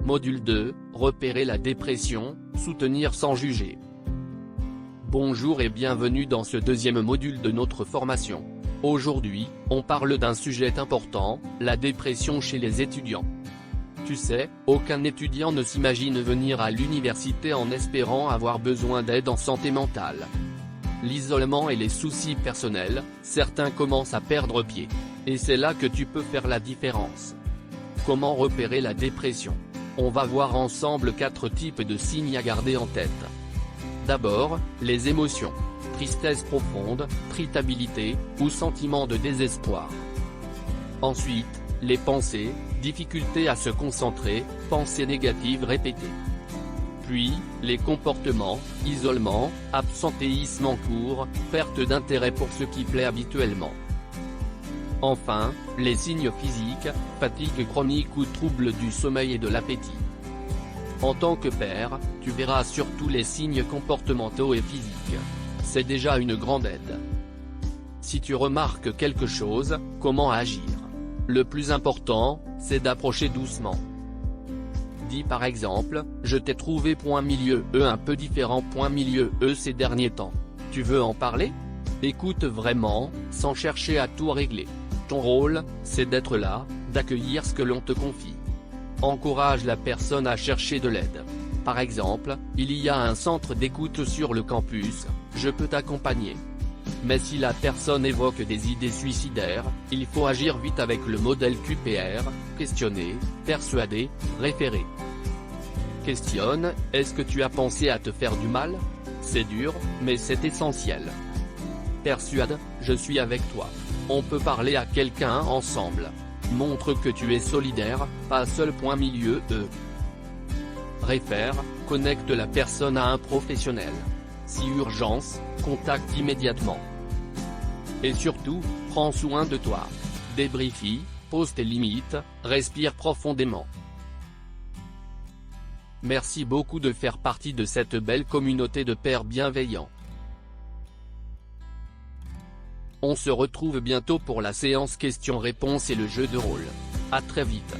Module 2, repérer la dépression, soutenir sans juger. Bonjour et bienvenue dans ce deuxième module de notre formation. Aujourd'hui, on parle d'un sujet important, la dépression chez les étudiants. Tu sais, aucun étudiant ne s'imagine venir à l'université en espérant avoir besoin d'aide en santé mentale. L'isolement et les soucis personnels, certains commencent à perdre pied. Et c'est là que tu peux faire la différence. Comment repérer la dépression? On va voir ensemble 4 types de signes à garder en tête. D'abord, les émotions. Tristesse profonde, irritabilité, ou sentiment de désespoir. Ensuite, les pensées, difficulté à se concentrer, pensées négatives répétées. Puis, les comportements, isolement, absentéisme en cours, perte d'intérêt pour ce qui plaît habituellement. Enfin, les signes physiques, fatigue chronique ou troubles du sommeil et de l'appétit. En tant que père, tu verras surtout les signes comportementaux et physiques. C'est déjà une grande aide. Si tu remarques quelque chose, comment agir? Le plus important, c'est d'approcher doucement. Dis par exemple, je t'ai trouvé un peu différent ces derniers temps. Tu veux en parler? Écoute vraiment, sans chercher à tout régler. Ton rôle, c'est d'être là, d'accueillir ce que l'on te confie. Encourage la personne à chercher de l'aide. Par exemple, il y a un centre d'écoute sur le campus, je peux t'accompagner. Mais si la personne évoque des idées suicidaires, il faut agir vite avec le modèle QPR, questionner, persuader, référer. Questionne, est-ce que tu as pensé à te faire du mal? C'est dur, mais c'est essentiel. Persuade, je suis avec toi. On peut parler à quelqu'un ensemble. Montre que tu es solidaire, pas seul. Réfère, connecte la personne à un professionnel. Si urgence, contacte immédiatement. Et surtout, prends soin de toi. Débriefie, pose tes limites, respire profondément. Merci beaucoup de faire partie de cette belle communauté de pères bienveillants. On se retrouve bientôt pour la séance questions-réponses et le jeu de rôle. À très vite.